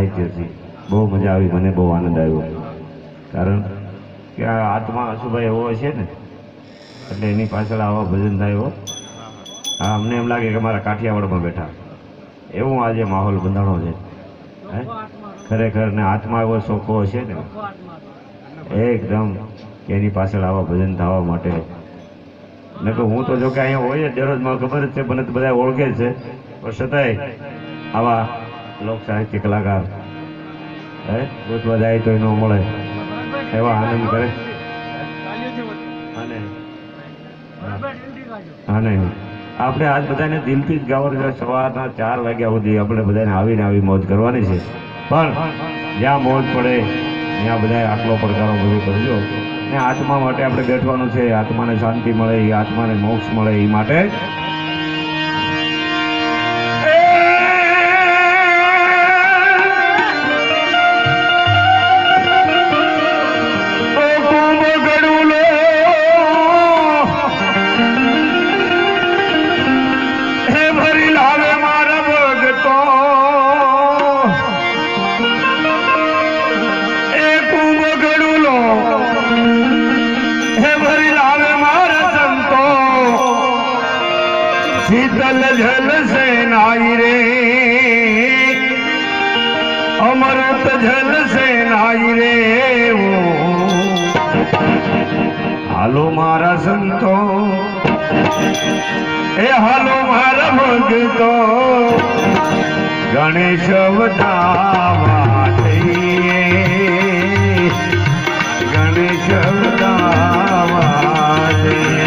સાહિત્યથી બહુ મજા આવી, મને બહુ આનંદ આવ્યો. કારણ કે આ આત્મા અશુભાઈ એવો છે ને એટલે એની પાછળ આવા ભજન થાય હો. હા, અમને એમ લાગે કે મારા કાઠિયાવાડમાં બેઠા એવું આજે માહોલ બંધાણો છે. ખરેખર ને આત્મા એવો ચોખ્ખો છે ને એકદમ કે એની પાછળ આવા ભજન થવા માટે. ને તો હું તો જો કે અહીંયા હોય જ દરરોજ, મને ખબર જ છે, મને તો બધા ઓળખે જ છે, પણ છતાંય આવા લોક સાહિત્ય કલાકાર ગોતવા જાય તો એનો મળે એવા આનંદ કરે. અને આપણે આજ બધાને દિલથી જ ગાવાનું છે. સવારના 4 વાગ્યા સુધી આપણે બધાને આવીને આવી મોજ કરવાની છે. પણ જ્યાં મોજ પડે ત્યાં બધા આટલો પડકારો બધું કરજો. ને આત્મા માટે આપણે બેઠવાનું છે. આત્માને શાંતિ મળે, એ આત્માને મોક્ષ મળે એ માટે शीतल जल से नाई रे, अमृत जल से नाई रे वो. हालो मारा संतो, ए हालो मारा भक्तो, गणेश अवतावा जइए, गणेश अवतावा जइए.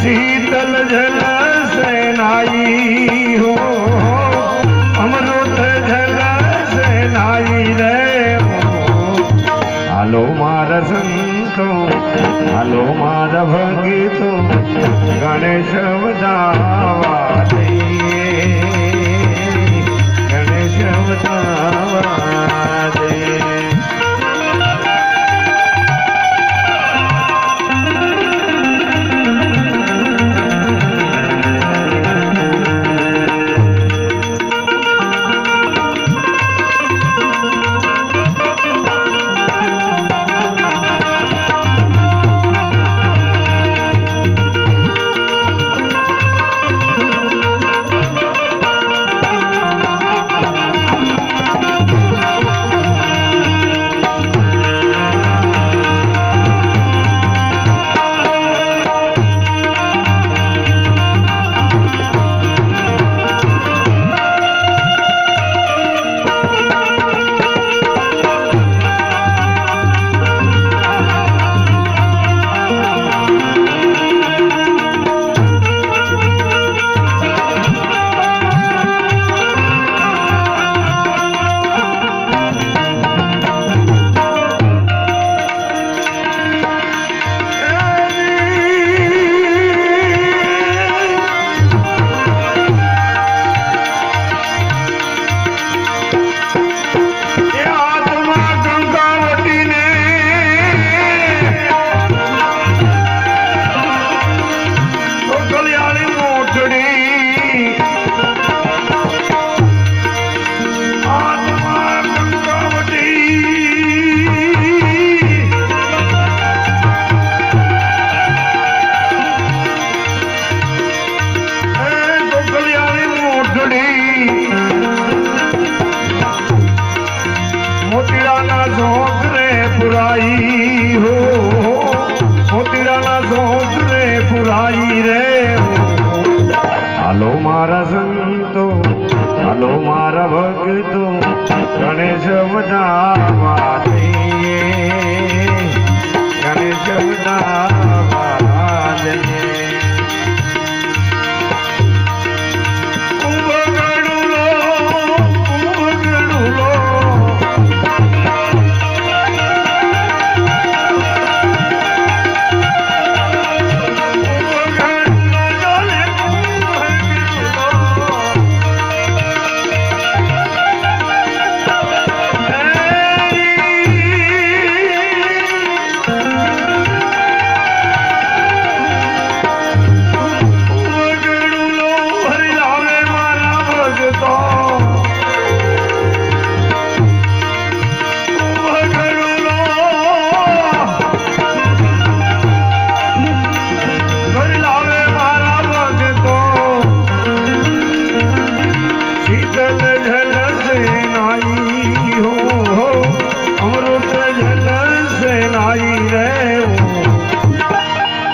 शीतल जल से नाई हो, अमृत जल से नाई रे हो. हालो मारा संतो, हालो मारा भक्तो, गणेश अवतावा जइए, गणेश अवतावा जइए. मारा संतो, हालो मारा भक्तो, गणेश वधावा दे, गणेश वधावा दे।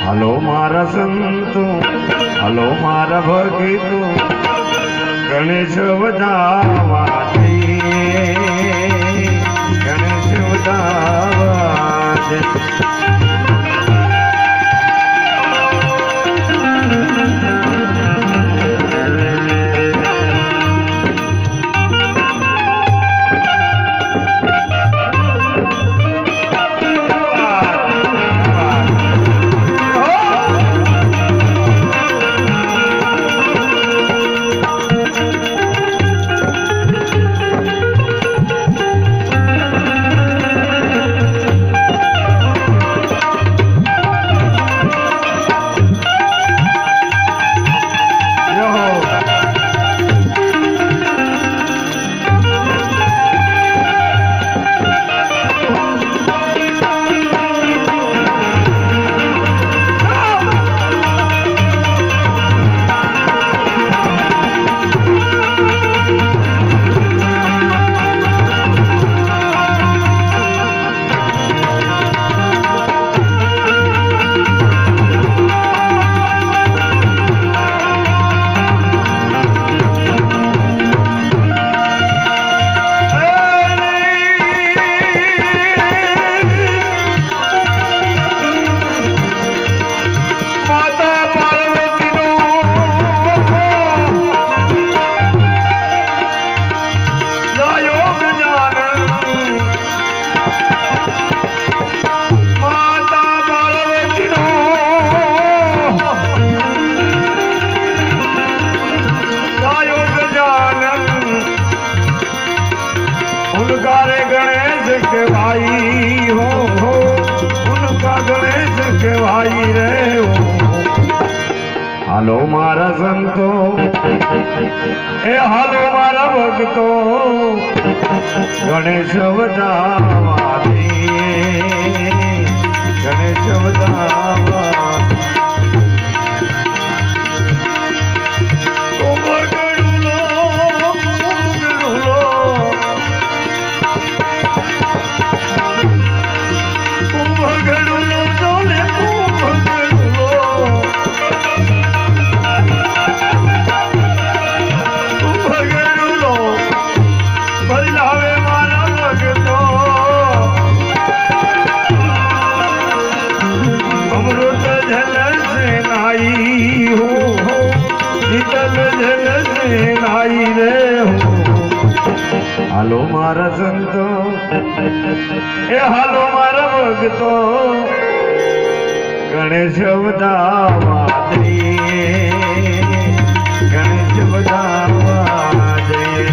हालो मारा संतो, हालो मारा भक्तो, गणेश वधावा दे, गणेश वधावा दे। गणेश के भाई हो, उनका गणेश के भाई रे हो। हालो मारा संतो, ए हालो मारा भक्तो, गणेश वधावा दे, गणेश वधावा। हालो मारा संतो, ए हालो मारा भक्तो, गणेश वधावा दे, गणेश वधावा दे।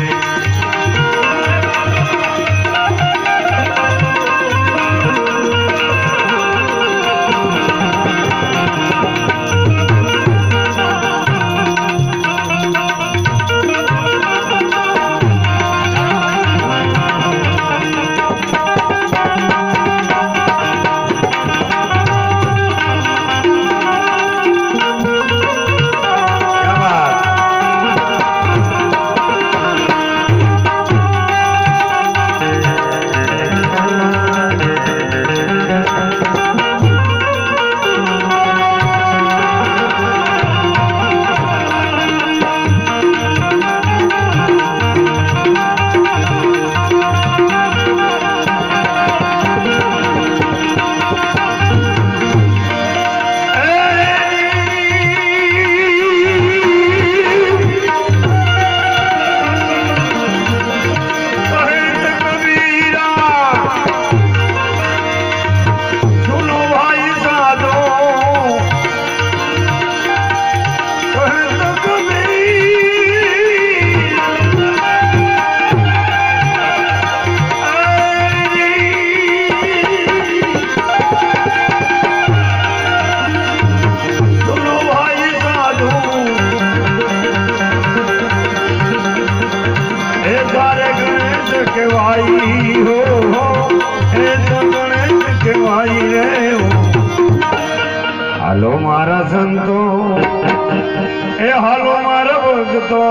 એ હાલો મારા ભગતો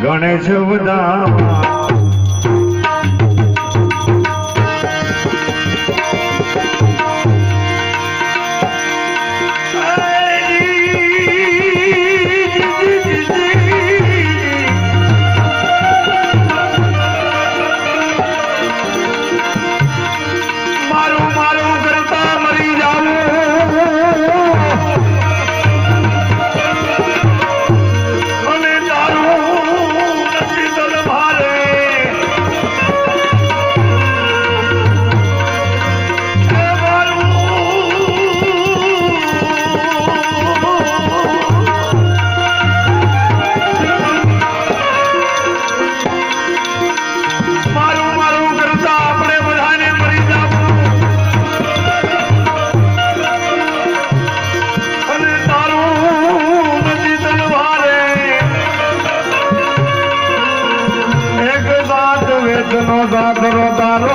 ગણેશ વધામા બરબારો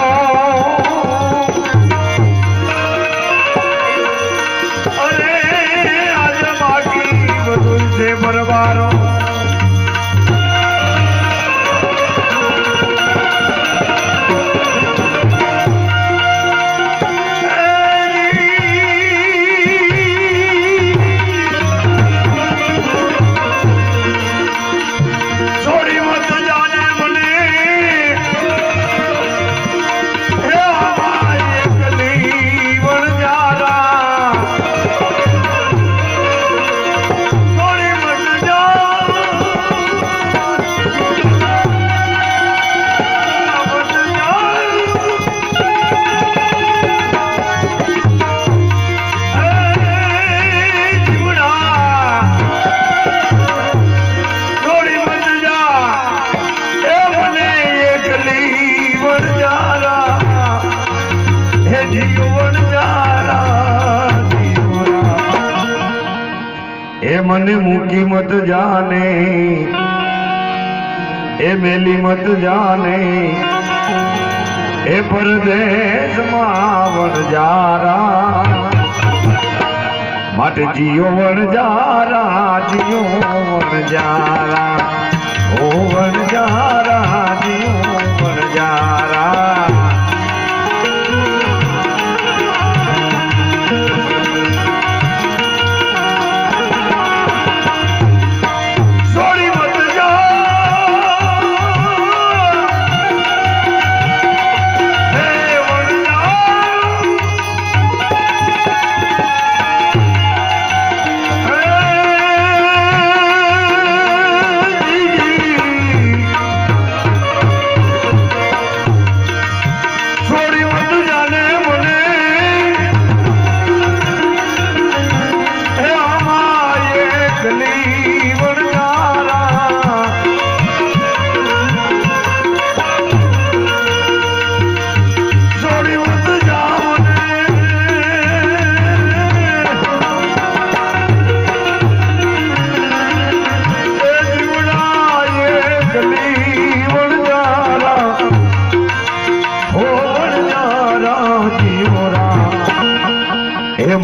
મને મૂકી મત જાને એ મેલી મત જાને એ પરદેશમાં વણજારા માટે જીઓ વણજારા જીઓ વણજારા ઓ વણજારા જીઓ વણજારા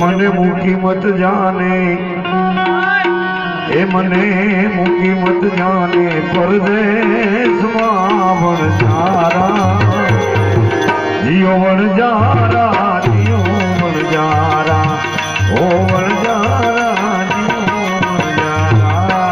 મને મૂકી મત જાને એ મને મૂકી મત જાને પરદેશમાં વણજારા જીઓ વણજારા જીઓ વણજારા ઓ વણજારા જીઓ વણજારા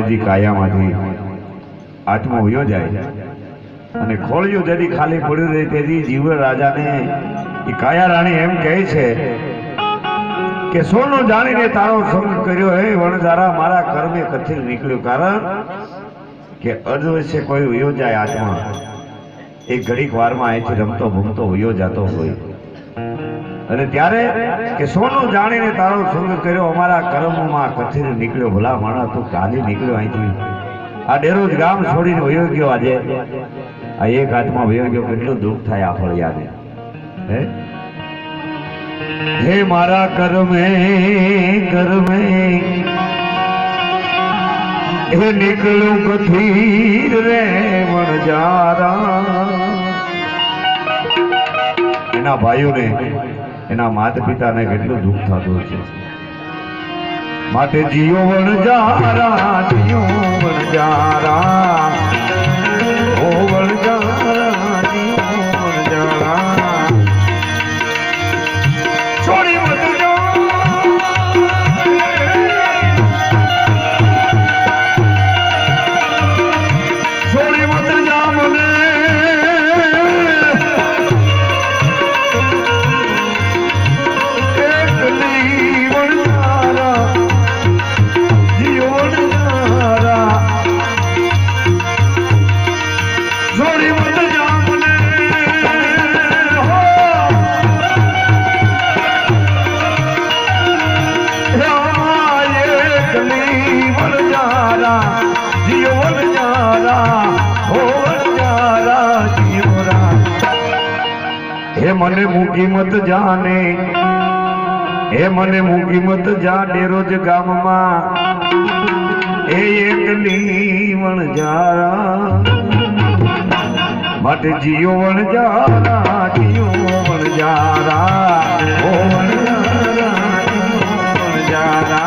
જદી કાયામાંથી આત્મા વયો જાય અને ખોળિયું જદી ખાલી પડ્યું રહે તેથી જીવ રાજાને એ કાયા રાણી એમ કહે છે કે સોનું જાણીને તારો સંગ કર્યો હે વણઝારા મારા કર્મે કથિલ નીકળ્યું કારણ કે અર્ધવશ્ય કોઈ વયો જાય આત્મા એક ઘડીક વારમાં અહીંથી રમતો ભમતો વયો જતો હોય અને ત્યારે કે સોનું જાણીને તારો સંગ કર્યો અમારા કર્મોમાં કથિર નીકળ્યો ભલા માણા તું કાલી નીકળ્યો અહીંથી આ ડેરોજ ગામ છોડીને વયો ગયો આજે આ એક હાથમાં વયો ગયો કેટલું દુઃખ થાય આ ફળિયાને હે મારા કર્મે એ નીકળ્યું કથિર રે વણઝારા એના ભાઈઓને એના માતા પિતાને કેટલું દુઃખ થતું છે માટે જીઓ વણઝારા જીઓ વણઝારા ઓ વણઝારા જીઓ વણઝારા છોડી મત हे मने मूकी मत जाने हे मने मूकी मत जा डेरोज गाम मां ए एकली वणझारा माटे जियो वणझारा जियो वणझारा ओ वणझारा वणझारा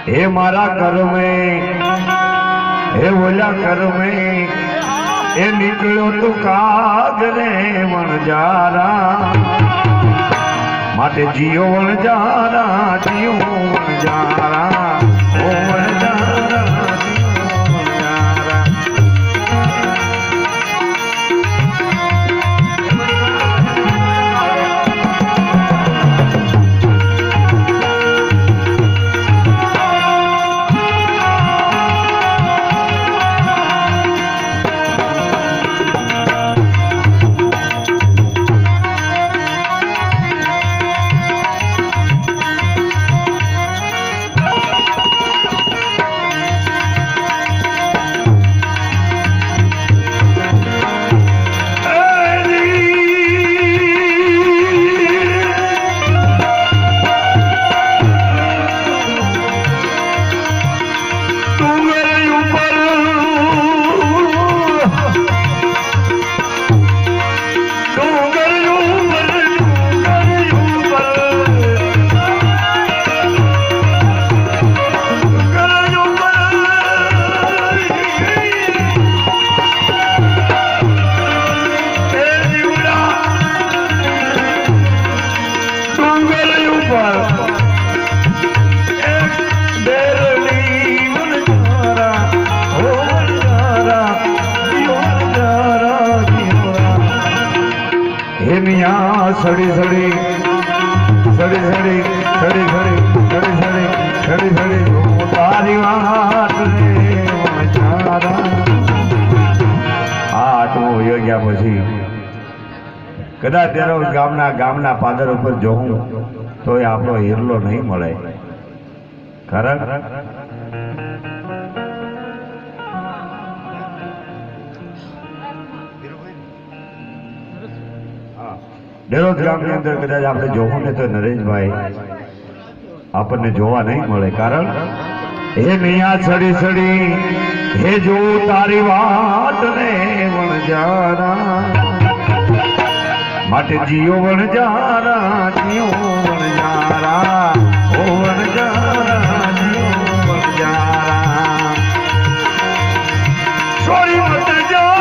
हे मारा कर में हे बोला कर में ए निकलो तो कागरे वणझारा माटे जियो वणझारा जियो वणझारा ओ वणझारा સડી સડી સડી સડી સડી સડી સડી સડી સડી સડી તારી વાત રે મજારા. આ આત્મો વયો ગયા પછી કદાચ તેરો ગામના પાદર ઉપર જોઉં તો એ આપણો હિરલો નહીં મળે. ખરા ડેરોજ ગામની અંદર કદાચ આપણે જોવું ને તો નરેશભાઈ આપણને જોવા નહીં મળે. કારણ હે મિયા સડી સડી હે જો તારી વાત ને વણજારા માટે જીઓ વણજારા જીઓ વણજારા ઓ વણજારા જીઓ વણજારા છોડી મત જા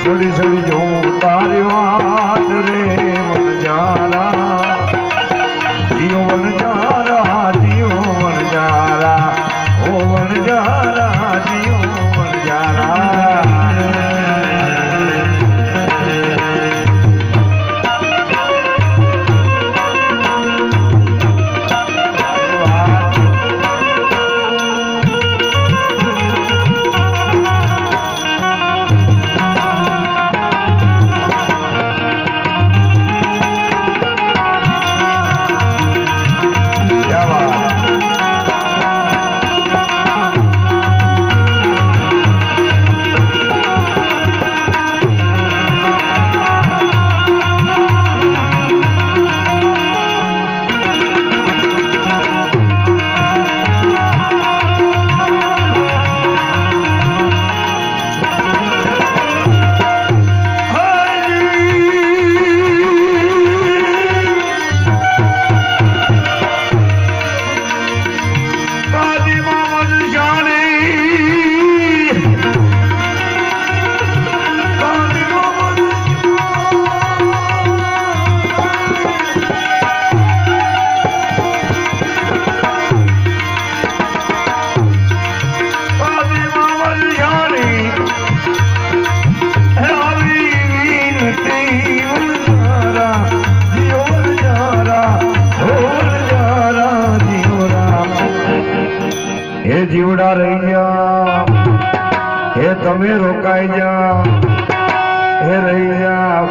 સડી સડી જો તારી વાત રે વણજારા જીઓ વણજારા જીઓ વણજારા ઓ વણજારા જીઓ વણજારા. હે જીવડા રહી જા હે તમે રોકાઈ જા હે રહી જા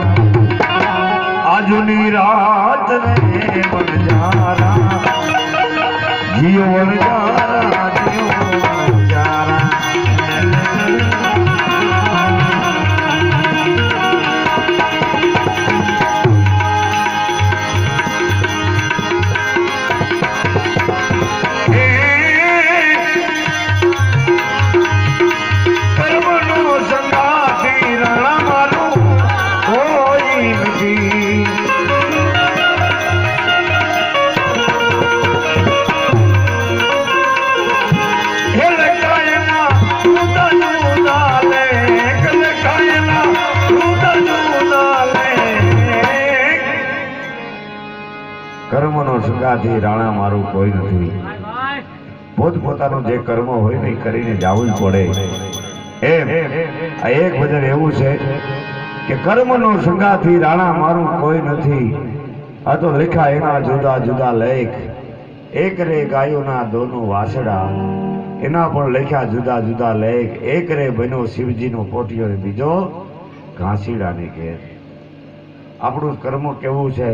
આજની રાત ને વણજારા જીઓ વણજારા જીઓ વણજારા. કર્મનો સંગાથી રાણા મારું કોઈ નથી. પોતપોતાનું જે કર્મ હોય ને એ કરીને જવું જ પડે. એમ આ એક ભજન એવું છે કે કર્મનો સંગાથી રાણા મારું કોઈ નથી. આ તો લેખા એના જુદા જુદા લેખ એક રે ગાયોના દોનું વાસડા એના પણ લેખ્યા જુદા જુદા લેખ એક રે બન્યો શિવજીનો પોટિયો ને બીજો ઘાસીડાની ઘેર. આપણું કર્મ કેવું છે,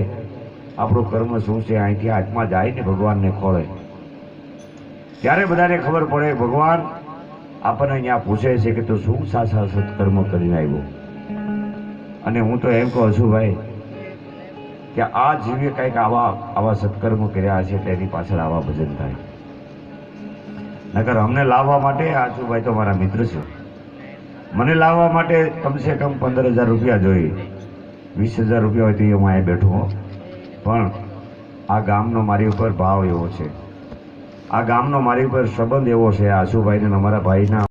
આપણું કર્મ શું છે, અહીંથી હાથમાં જાય ને ભગવાનને ખોળે ત્યારે બધાને ખબર પડે. ભગવાન આપણને અહીંયા પૂછે છે કે તું શું સાચા સત્કર્મ કરીને આવ્યો. અને હું તો એમ કહું છું ભાઈ કે આ જીવે કંઈક આવા સત્કર્મ કર્યા છે તેની પાછળ આવા ભજન થાય. નકર અમને લાવવા માટે આશુભાઈ તો મારા મિત્ર છે, મને લાવવા માટે કમસે કમ 15,000 રૂપિયા જોઈએ. 20,000 રૂપિયા હોય તો એ હું અહીંયા બેઠું હો. પણ આ ગામનો મારી ઉપર ભાવ એવો છે, આ ગામનો મારી ઉપર સંબંધ એવો છે, આશુભાઈને અને અમારા ભાઈના